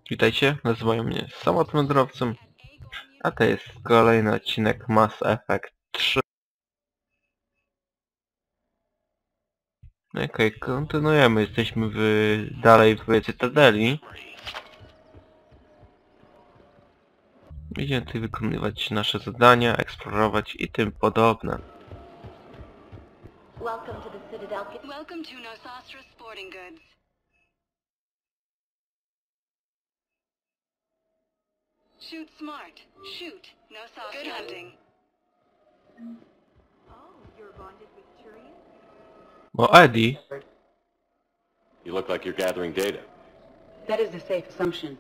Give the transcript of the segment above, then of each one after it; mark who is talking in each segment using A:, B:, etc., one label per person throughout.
A: Witajcie, nazywają mnie samotnym wędrowcem, a to jest kolejny odcinek Mass Effect 3. Okej, kontynuujemy, jesteśmy dalej w Cytadeli. Będziemy tutaj wykonywać nasze zadania, eksplorować i tym podobne.
B: Welcome to the Citadel.
C: Welcome to Nosastra Sporting Goods. Shoot smart. Shoot. Nosastra. Good hunting.
B: Oh, you're bonded with Turian?
A: O, Eddie.
D: You look like you're gathering data.
E: That is a safe assumption.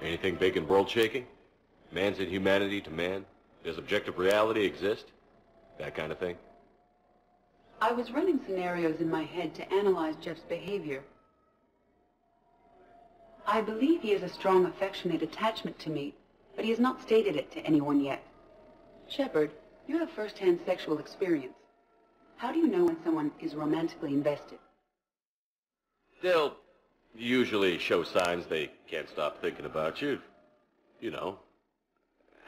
D: Anything big and world-shaking? Man's inhumanity to man? Does objective reality exist? That kind of thing?
E: I was running scenarios in my head to analyze Jeff's behavior. I believe he has a strong affectionate attachment to me, but he has not stated it to anyone yet. Shepard, you have first-hand sexual experience. How do you know when someone is romantically invested?
D: They'll usually show signs they can't stop thinking about you. You know,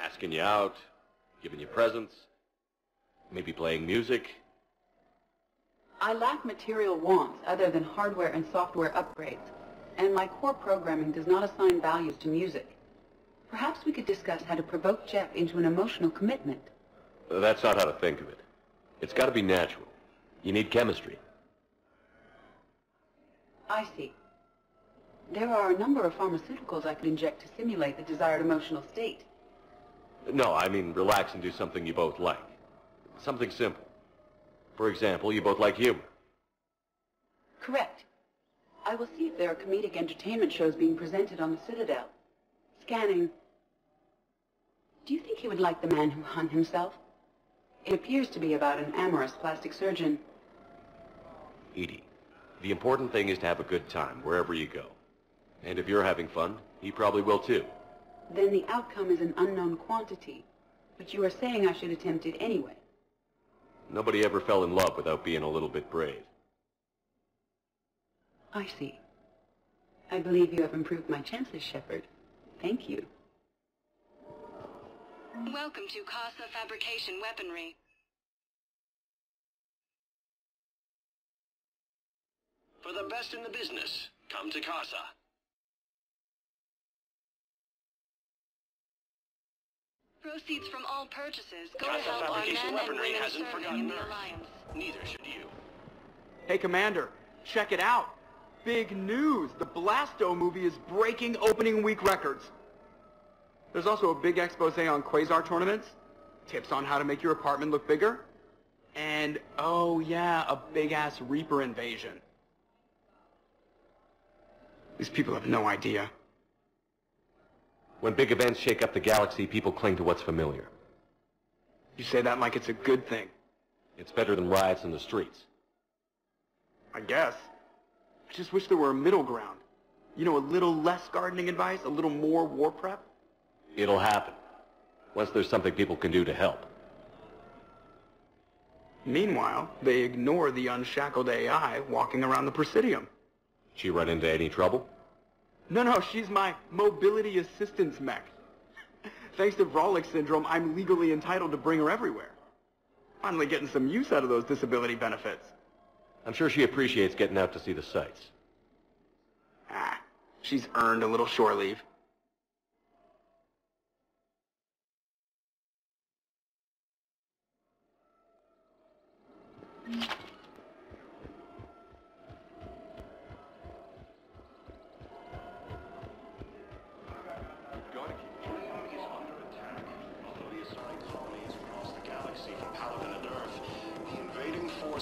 D: asking you out, giving you presents, maybe playing music.
E: I lack material wants other than hardware and software upgrades, and my core programming does not assign values to music. Perhaps we could discuss how to provoke Jeff into an emotional commitment.
D: That's not how to think of it. It's got to be natural. You need chemistry.
E: I see. There are a number of pharmaceuticals I could inject to simulate the desired emotional state.
D: No, I mean relax and do something you both like. Something simple. For example, you both like humor.
E: Correct. I will see if there are comedic entertainment shows being presented on the Citadel. Scanning. Do you think he would like The Man Who Hung Himself? It appears to be about an amorous plastic surgeon.
D: Edie, the important thing is to have a good time wherever you go. And if you're having fun, he probably will too.
E: Then the outcome is an unknown quantity. But you are saying I should attempt it anyway.
D: Nobody ever fell in love without being a little bit brave.
E: I see. I believe you have improved my chances, Shepard. Thank you.
C: Welcome to Casa Fabrication Weaponry.
F: For the best in the business, come to Casa.
C: Proceeds from all purchases go to
F: Casa
C: help our
F: Fabrication
C: men and
F: Weaponry
C: women
F: hasn't
C: serving
F: forgotten
C: in the
F: Earth.
C: Alliance.
F: Neither should you.
G: Hey, Commander, check it out. Big news! The Blasto movie is breaking opening week records. There's also a big expose on quasar tournaments, tips on how to make your apartment look bigger, and, oh yeah, a big-ass Reaper invasion. These people have no idea.
D: When big events shake up the galaxy, people cling to what's familiar.
G: You say that like it's a good thing.
D: It's better than riots in the streets.
G: I guess. I just wish there were a middle ground. You know, a little less gardening advice, a little more war prep.
D: It'll happen. Once there's something people can do to help.
G: Meanwhile, they ignore the unshackled AI walking around the Presidium.
D: She run into any trouble?
G: No, she's my mobility assistance mech. Thanks to Vrolic syndrome, I'm legally entitled to bring her everywhere. Finally getting some use out of those disability benefits.
D: I'm sure she appreciates getting out to see the sights.
G: She's earned a little shore leave.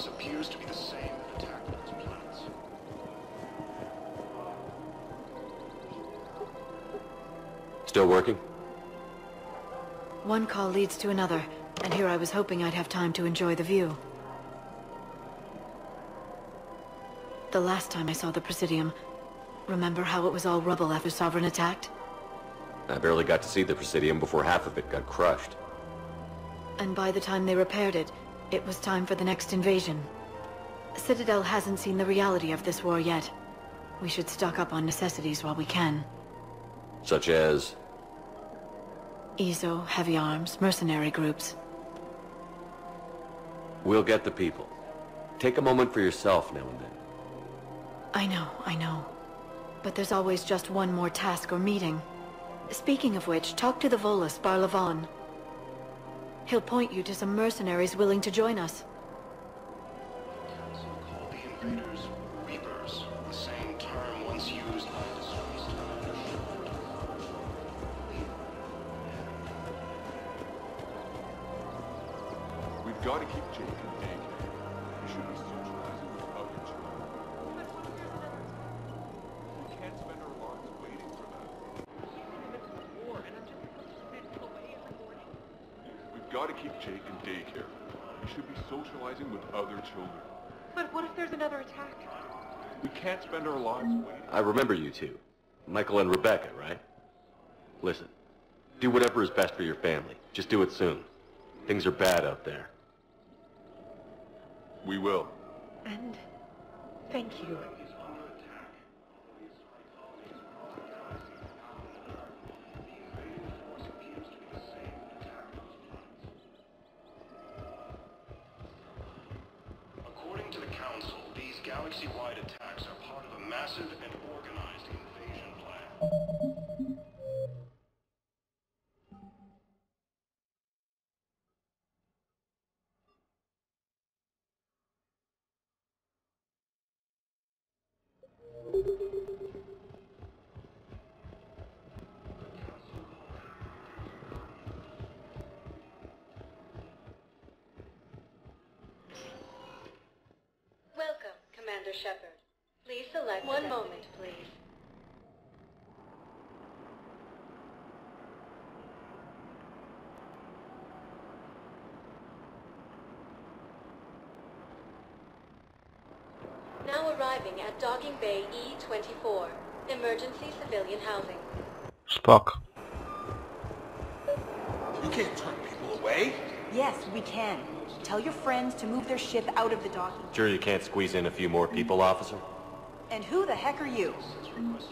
F: Appears to be the same that attacked those planets.
D: Still working?
H: One call leads to another, and here I was hoping I'd have time to enjoy the view. The last time I saw the Presidium, remember how it was all rubble after Sovereign attacked?
D: I barely got to see the Presidium before half of it got crushed.
H: And by the time they repaired it, it was time for the next invasion. Citadel hasn't seen the reality of this war yet. We should stock up on necessities while we can.
D: Such as?
H: ESO, heavy arms, mercenary groups.
D: We'll get the people. Take a moment for yourself now and then.
H: I know. But there's always just one more task or meeting. Speaking of which, talk to the Volus, Barlavon. He'll point you to some mercenaries willing to join us.
F: Call the invaders reapers, the same term once used by disgraced.
I: We've got to keep Jake and Hank. We should be socializing with other children. We can't spend our lives waiting for that. We've got to keep Jake in daycare. We should be socializing with other children.
B: But what if there's another attack?
I: We can't spend our lives waiting.
D: I remember you two. Michael and Rebecca, right? Listen, do whatever is best for your family. Just do it soon. Things are bad out there.
I: We will.
B: And thank you.
F: According to the Council, these galaxy-wide attacks are part of a massive and organized invasion plan.
C: Welcome, Commander Shepard. Please select one moment, please. Now arriving at Docking Bay E-24, emergency civilian housing.
A: Spok.
F: You can't turn people away.
J: Yes, we can. Tell your friends to move their ship out of the docking.
D: Sure you can't squeeze in a few more people, officer?
J: And who the heck are you?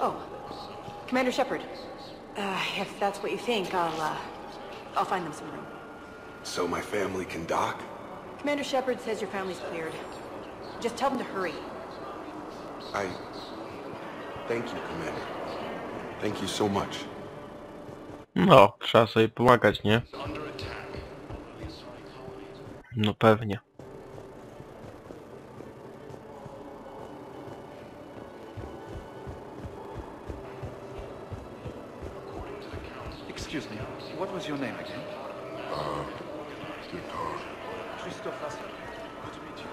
J: Oh, Commander Shepard. If that's what you think, I'll find them some room.
F: So my family can dock?
J: Commander Shepard says your family's cleared. Just tell them to hurry.
F: Thank you, Commander. Thank you so much.
A: No, trzeba sobie pomagać, nie?
F: Under attack.
A: No pewnie.
K: Excuse me, what was your name again? Christophe Vassal. Good to meet you.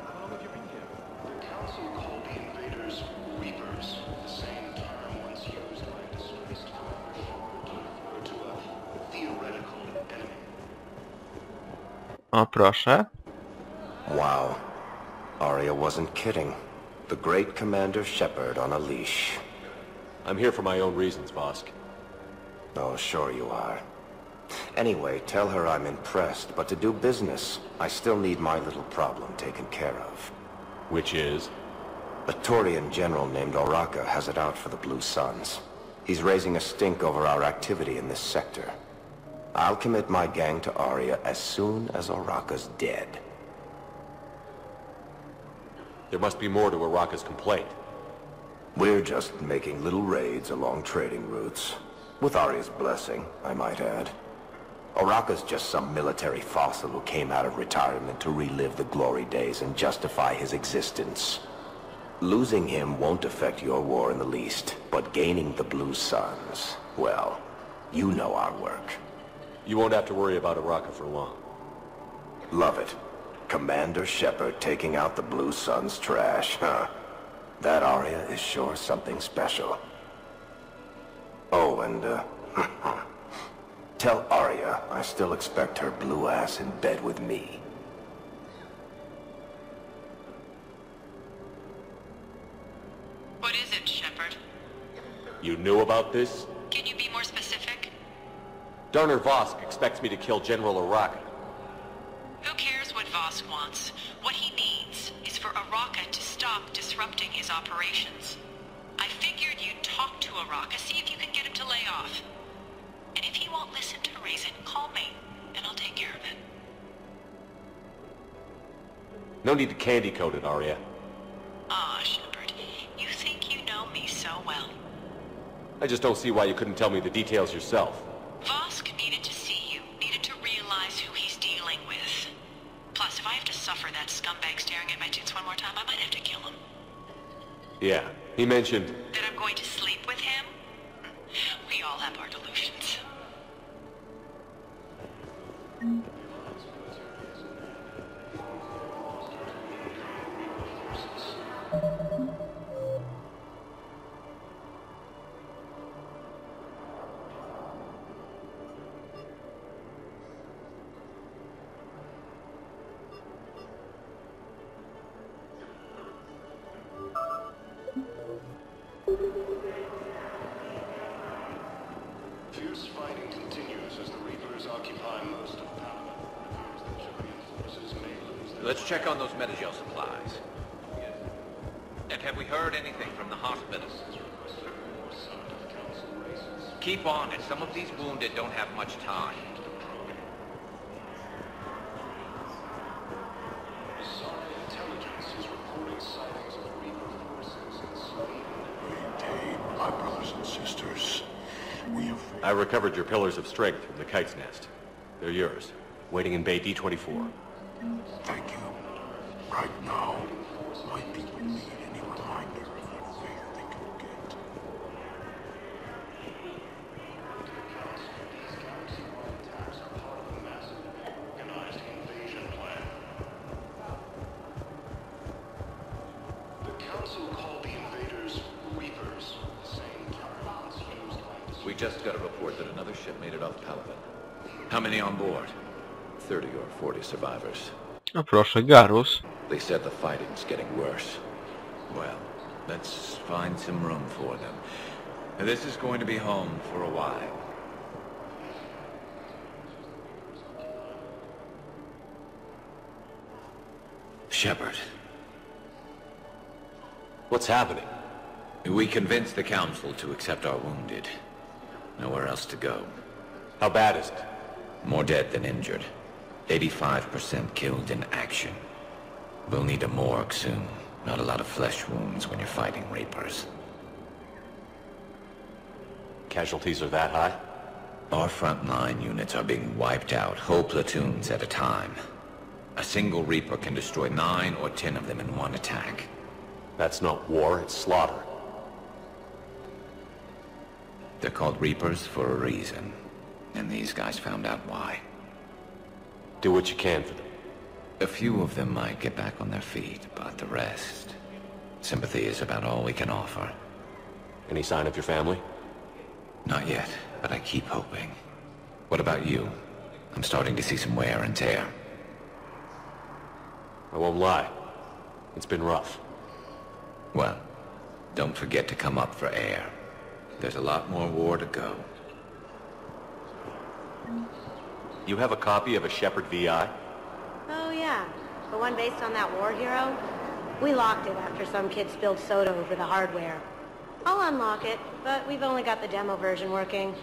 K: How long have you been here?
F: The Council called the invaders reapers, the same term once used by a disgraced to refer to a theoretical enemy.
A: O, proszę.
L: Wow. Arya wasn't kidding. The great Commander Shepard on a leash.
D: I'm here for my own reasons, Vosk.
L: Oh, sure you are. Anyway, tell her I'm impressed, but to do business, I still need my little problem taken care of.
D: Which is?
L: A Taurian general named Oraka has it out for the Blue Suns. He's raising a stink over our activity in this sector. I'll commit my gang to Arya as soon as Oraka's dead.
D: There must be more to Oraka's complaint.
L: We're just making little raids along trading routes. With Arya's blessing, I might add. Oraka's just some military fossil who came out of retirement to relive the glory days and justify his existence. Losing him won't affect your war in the least, but gaining the Blue Suns, well, you know our work.
D: You won't have to worry about Oraka for long.
L: Love it. Commander Shepard taking out the Blue Suns trash, huh? That Arya is sure something special. Oh, and, tell Arya I still expect her blue ass in bed with me.
H: What is it, Shepard?
D: You knew about this?
H: Can you be more specific?
D: Darner Vosk expects me to kill General Oraka.
H: Who cares what Vosk wants? What he needs is for Oraka to stop disrupting his operations.
M: to Araka, see if you can get him to lay off. And if he won't listen to reason, call me, and I'll take care of it.
D: No need to candy coat it, Arya.
M: Ah, Shepard, you think you know me so well.
D: I just don't see why you couldn't tell me the details yourself.
M: Vosk needed to see you, needed to realize who he's dealing with. Plus, if I have to suffer that scumbag staring at my tits one more time, I might have to kill him.
D: Yeah, he mentioned...
M: That I'm going to sleep with him? We all have our delusions.
F: Fierce fighting continues as the Reapers occupy most of Palawan. It appears that Jillian forces may lose their...
N: Let's check on those Metagel supplies. And have we heard anything from the hospitals? Keep on it. Some of these wounded don't have much time.
F: Intelligence is reporting sightings of Reaper forces in Sweden. Maintain, my brothers and sisters. We have...
D: I recovered your pillars of strength from the kite's nest. They're yours, waiting in Bay D-24.
F: Thank you. Right now, my people need any reminder of what faith they can get. These galaxy-wide attacks are part of a massive, organized invasion plan. The Council called the invaders Reapers, the same term once used by...
N: We just got a report that another ship made it off Palawan. How many on board? 30 or 40 survivors.
A: No proszę, Garus.
N: They said the fighting's getting worse. Well, let's find some room for them. This is going to be home for a while. Shepard.
D: What's happening?
N: We convinced the Council to accept our wounded. Nowhere else to go.
D: How bad is it?
N: More dead than injured. 85% killed in action. We'll need a morgue soon. Not a lot of flesh wounds when you're fighting Reapers.
D: Casualties are that high?
N: Our frontline units are being wiped out, whole platoons at a time. A single Reaper can destroy 9 or 10 of them in one attack.
D: That's not war, it's slaughter.
N: They're called Reapers for a reason. And these guys found out why.
D: Do what you can for them.
N: A few of them might get back on their feet, but the rest... Sympathy is about all we can offer.
D: Any sign of your family?
N: Not yet, but I keep hoping. What about you? I'm starting to see some wear and tear.
D: I won't lie. It's been rough.
N: Well, don't forget to come up for air. There's a lot more war to go.
D: You have a copy of a Shepard VI?
O: Oh yeah, the one based on that war hero? We locked it after some kid spilled soda over the hardware. I'll unlock it, but we've only got the demo version working.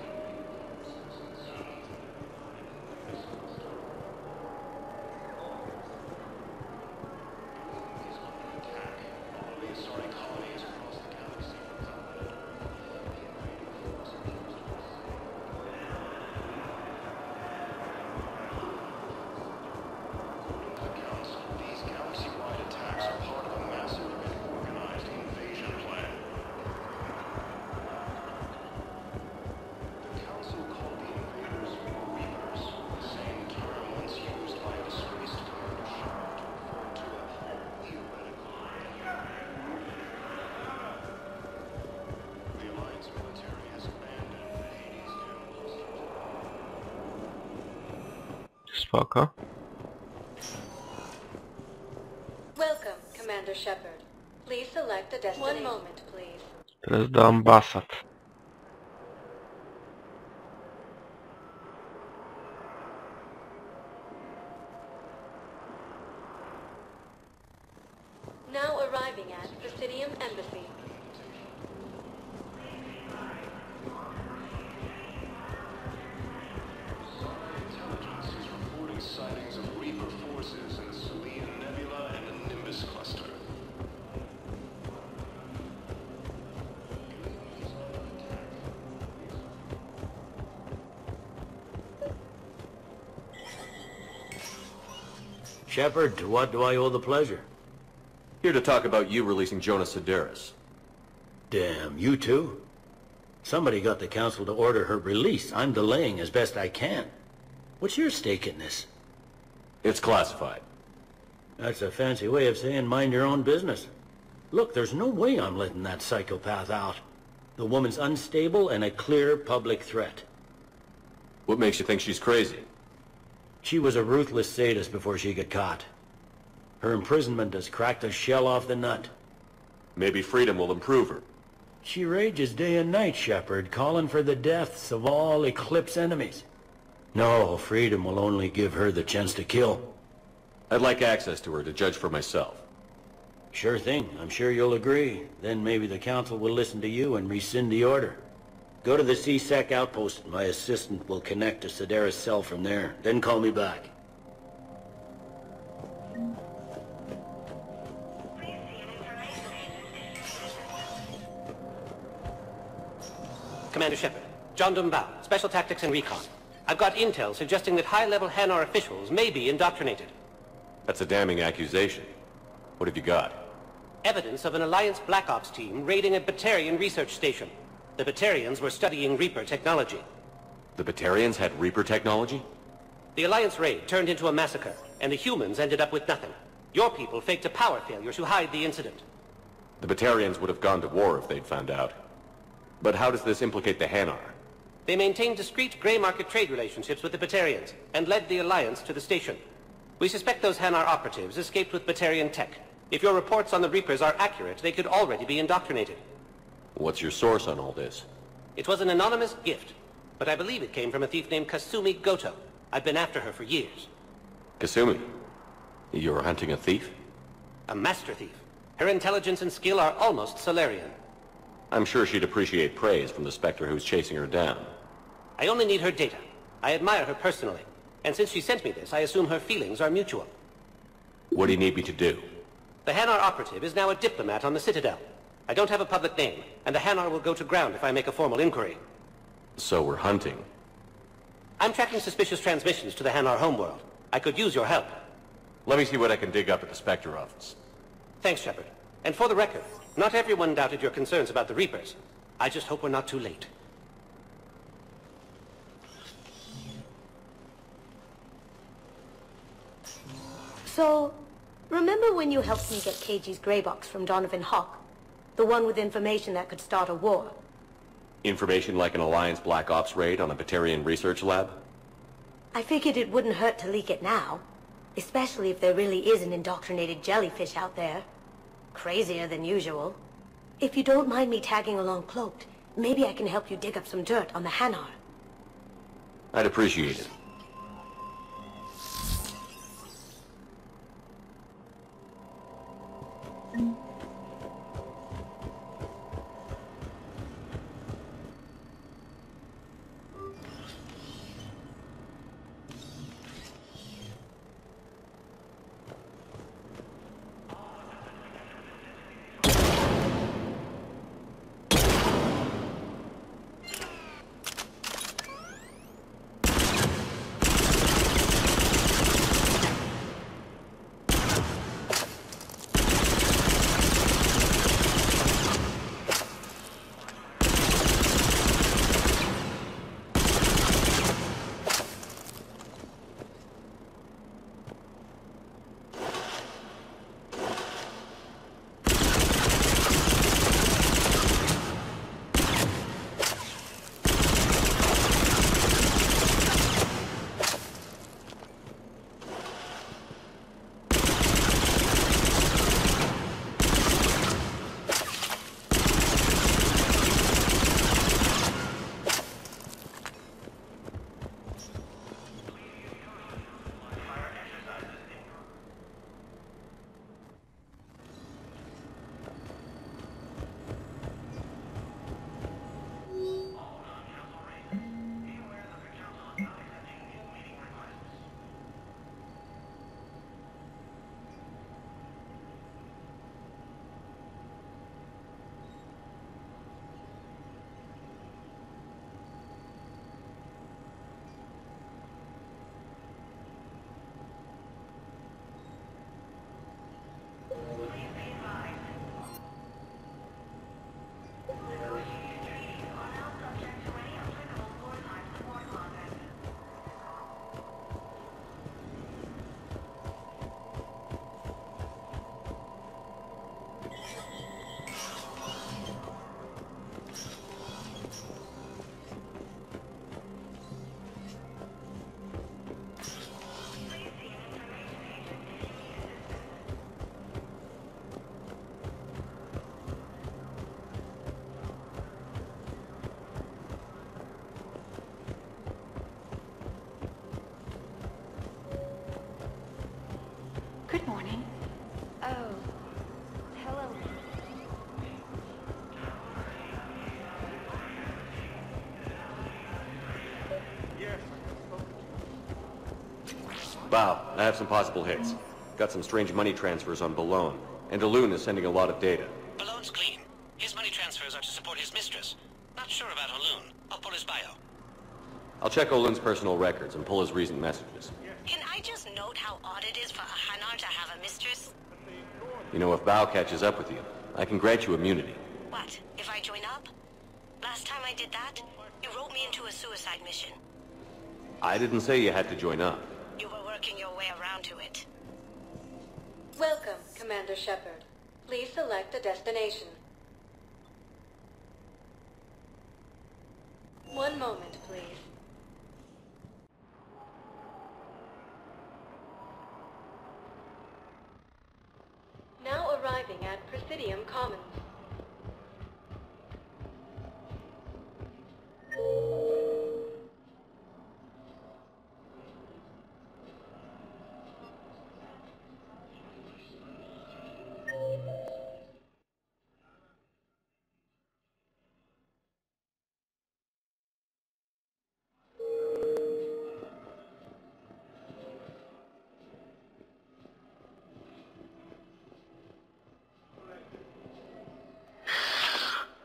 A: Spoko.
H: Welcome, Commander Shepard. Please select a destination. One moment, please.
A: Teraz do ambasad.
H: Now arriving at Presidium Embassy.
P: Shepard, to what do I owe the pleasure?
D: Here to talk about you releasing Jonas Sedaris.
P: Damn, you too? Somebody got the council to order her release. I'm delaying as best I can. What's your stake in this?
D: It's classified.
P: That's a fancy way of saying mind your own business. Look, there's no way I'm letting that psychopath out. The woman's unstable and a clear public threat.
D: What makes you think she's crazy?
P: She was a ruthless sadist before she got caught. Her imprisonment has cracked the shell off the nut.
D: Maybe freedom will improve her.
P: She rages day and night, Shepard, calling for the deaths of all Eclipse enemies. No, freedom will only give her the chance to kill.
D: I'd like access to her to judge for myself.
P: Sure thing. I'm sure you'll agree. Then maybe the council will listen to you and rescind the order. Go to the C-Sec outpost. My assistant will connect to Sedaris' cell from there. Then call me back.
Q: Commander Shepard, John Dumbao, Special Tactics and Recon. I've got intel suggesting that high-level Hanar officials may be indoctrinated.
D: That's a damning accusation. What have you got?
Q: Evidence of an Alliance Black Ops team raiding a Batarian research station. The Batarians were studying Reaper technology.
D: The Batarians had Reaper technology?
Q: The Alliance raid turned into a massacre, and the humans ended up with nothing. Your people faked a power failure to hide the incident.
D: The Batarians would have gone to war if they'd found out. But how does this implicate the Hanar?
Q: They maintained discreet gray market trade relationships with the Batarians, and led the Alliance to the station. We suspect those Hanar operatives escaped with Batarian tech. If your reports on the Reapers are accurate, they could already be indoctrinated.
D: What's your source on all this?
Q: It was an anonymous gift, but I believe it came from a thief named Kasumi Goto. I've been after her for years.
D: Kasumi? You're hunting a thief?
Q: A master thief. Her intelligence and skill are almost Solarian.
D: I'm sure she'd appreciate praise from the Spectre who's chasing her down.
Q: I only need her data. I admire her personally. And since she sent me this, I assume her feelings are mutual.
D: What do you need me to do?
Q: The Hanar operative is now a diplomat on the Citadel. I don't have a public name, and the Hanar will go to ground if I make a formal inquiry.
D: So we're hunting.
Q: I'm tracking suspicious transmissions to the Hanar homeworld. I could use your help.
D: Let me see what I can dig up at the Spectre office.
Q: Thanks, Shepard. And for the record, not everyone doubted your concerns about the Reapers. I just hope we're not too late.
O: So, remember when you helped me get KG's grey box from Donovan Hawk? The one with information that could start a war?
D: Information like an Alliance Black Ops raid on a Batarian research lab?
O: I figured it wouldn't hurt to leak it now. Especially if there really is an indoctrinated jellyfish out there. Crazier than usual. If you don't mind me tagging along cloaked, maybe I can help you dig up some dirt on the Hanar.
D: I'd appreciate it.
H: Good morning.
B: Oh, hello.
D: Bow, I have some possible hits. Got some strange money transfers on Boulogne, and Alun is sending a lot of data.
Q: Balloon's clean. His money transfers are to support his mistress. Not sure about Alun. I'll pull his bio.
D: I'll check Olun's personal records and pull his recent messages.
O: Can I just note how odd it is for a Hanar to have a mistress?
D: You know, if Bow catches up with you, I can grant you immunity.
O: What, if I join up? Last time I did that, you wrote me into a suicide mission.
D: I didn't say you had to join up.
O: You were working your way around to it.
R: Welcome, Commander Shepard. Please select a destination. One moment, please. Now arriving at Presidium Commons.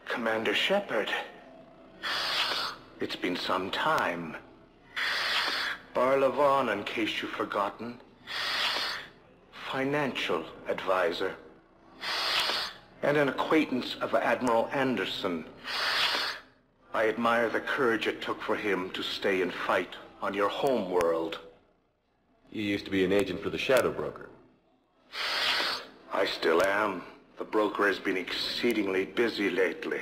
L: Commander Shepard. It's been some time. Barlavon, in case you've forgotten. Financial advisor. And an acquaintance of Admiral Anderson. I admire the courage it took for him to stay and fight on your home world.
D: You used to be an agent for the Shadow Broker.
L: I still am. The broker has been exceedingly busy lately.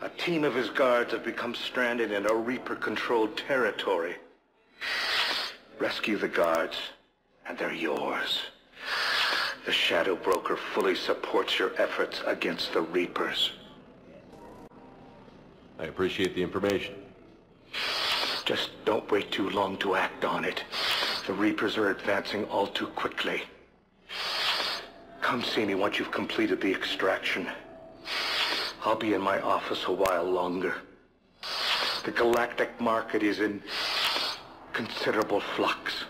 L: A team of his guards have become stranded in a Reaper-controlled territory. Rescue the guards, and they're yours. The Shadow Broker fully supports your efforts against the Reapers.
D: I appreciate the information.
L: Just don't wait too long to act on it. The Reapers are advancing all too quickly. Come see me once you've completed the extraction. I'll be in my office a while longer. The galactic market is in considerable flux.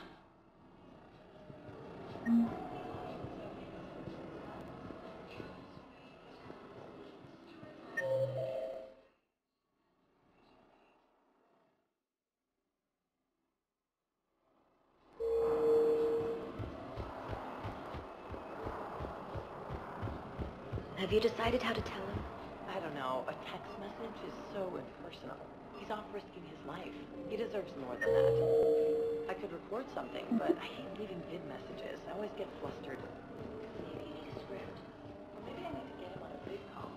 B: Have you decided how to tell him?
J: I don't know. A text message is so impersonal. He's off risking his life. He deserves more than that. I could report something, but I hate leaving vid messages. I always get flustered. Maybe you need a script. Or maybe I need to get him on a big call.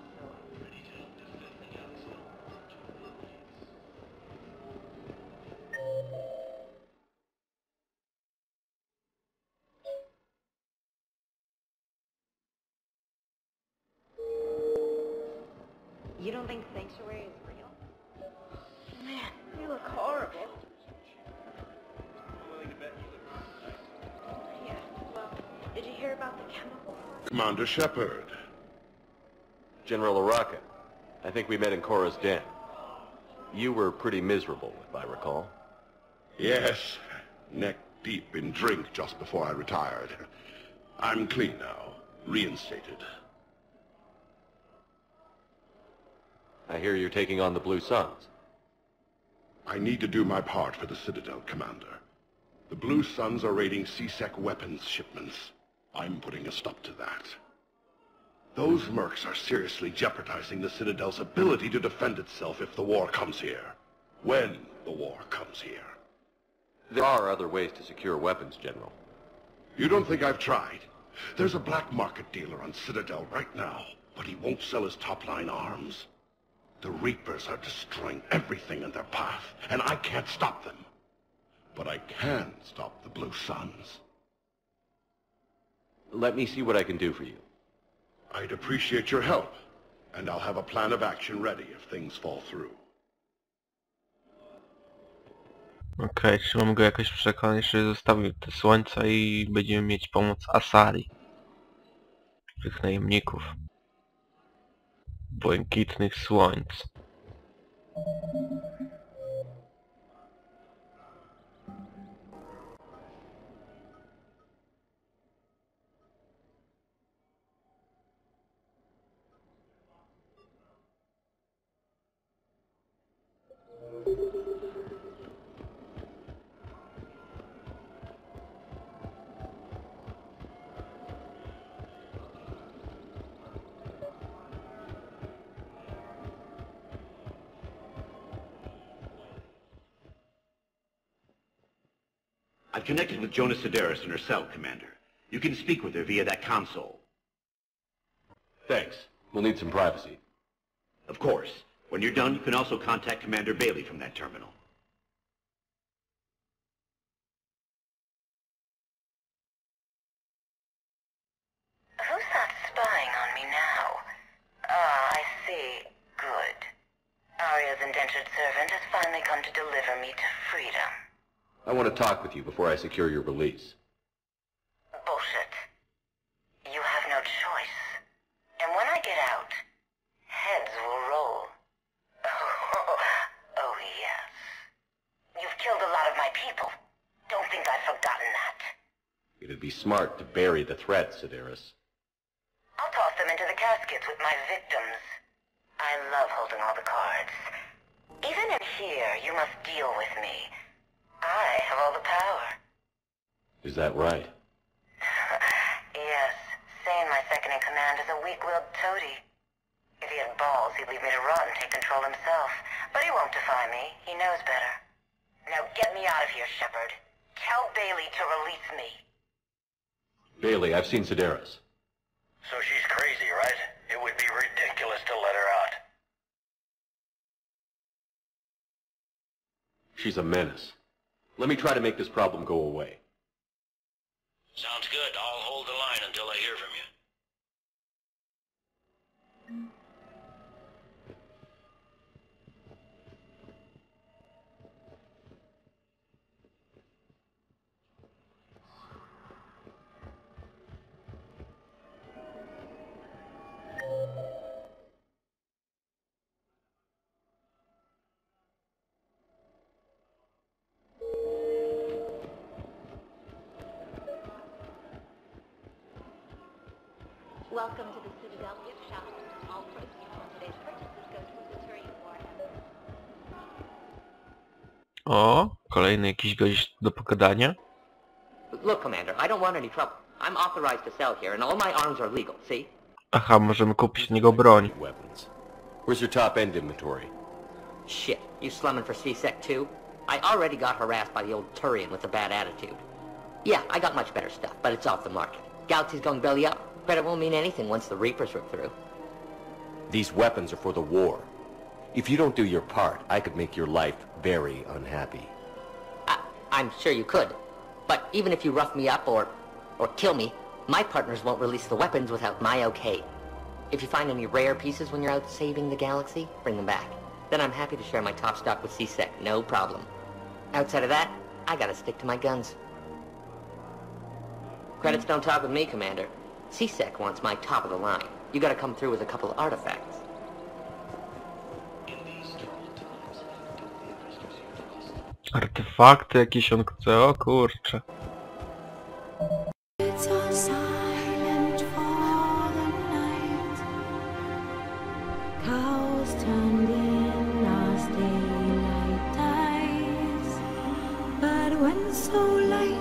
B: You don't think Sanctuary is real?
J: Man, you look horrible.
B: Yeah, well, did you hear about the chemical?
F: Commander Shepard.
D: General Araka, I think we met in Korra's den. You were pretty miserable, if I recall.
F: Yes, neck deep in drink just before I retired. I'm clean now, reinstated.
D: I hear you're taking on the Blue Suns.
F: I need to do my part for the Citadel, Commander. The Blue Suns are raiding C-Sec weapons shipments. I'm putting a stop to that. Those mercs are seriously jeopardizing the Citadel's ability to defend itself if the war comes here. When the war comes here.
D: There are other ways to secure weapons, General.
F: You don't think I've tried? There's a black market dealer on Citadel right now, but he won't sell his top-line arms. The Reapers are destroying everything in their path, and I can't stop them. But I can stop the Blue Suns.
D: Let me see what I can do for you.
F: I'd appreciate your help, and I'll have a plan of action ready if things fall through.
A: Okej, czy mam go jakoś przekonać, że zostawił te słońca i będziemy mieć pomoc Asari. Tych najemników. Błękitnych słońc.
S: I've connected with Jonas Sedaris in her cell, Commander. You can speak with her via that console.
D: Thanks. We'll need some privacy.
S: Of course. When you're done, you can also contact Commander Bailey from that terminal.
T: Who's that spying on me now? Ah, I see. Good. Arya's indentured servant has finally come to deliver me to freedom.
D: I want to talk with you before I secure your release.
T: Bullshit. You have no choice. And when I get out, heads will roll. Oh, yes. You've killed a lot of my people. Don't think I've forgotten that.
D: It'd be smart to bury the threat, Sedaris.
T: I'll toss them into the caskets with my victims. I love holding all the cards. Even in here, you must deal with me. I have all the power.
D: Is that right?
T: Yes. Sane, my second-in-command, is a weak-willed toady. If he had balls, he'd leave me to rot and take control himself. But he won't defy me. He knows better. Now get me out of here, Shepard. Tell Bailey to release me.
D: Bailey, I've seen Sedaris.
U: So she's crazy, right? It would be ridiculous to let her out.
D: She's a menace. Let me try to make this problem go away.
U: Sounds good. I'll hold the line until I hear from you.
B: Welcome to the Citadel gift shop. All proceeds from today's purchases go towards the Turian warhead.
A: O, kolejny jakiś gość do pogadania.
V: Look, Commander, I don't want any trouble. I'm authorized to sell here, and all my arms are legal, see?
A: Aha, możemy kupić z niego broń.
D: Weapons. Where's your top-end inventory?
V: Shit, you slumming for C-Sec too? I already got harassed by the old Turian with a bad attitude. Yeah, I got much better stuff, but it's off the market. Galaxy's going belly up. Credit won't mean anything once the Reapers rip through.
D: These weapons are for the war. If you don't do your part, I could make your life very unhappy.
V: I'm sure you could. But even if you rough me up or kill me, my partners won't release the weapons without my okay. If you find any rare pieces when you're out saving the galaxy, bring them back. Then I'm happy to share my top stock with C-Sec, no problem. Outside of that, I gotta stick to my guns. Credits don't talk with me, Commander. C-Sec wants my top of the line. You gotta come through with a couple of artifacts.
A: Artefakty jakieś on chce, o kurczę.
W: Cows turned in as daylight dies, but when so light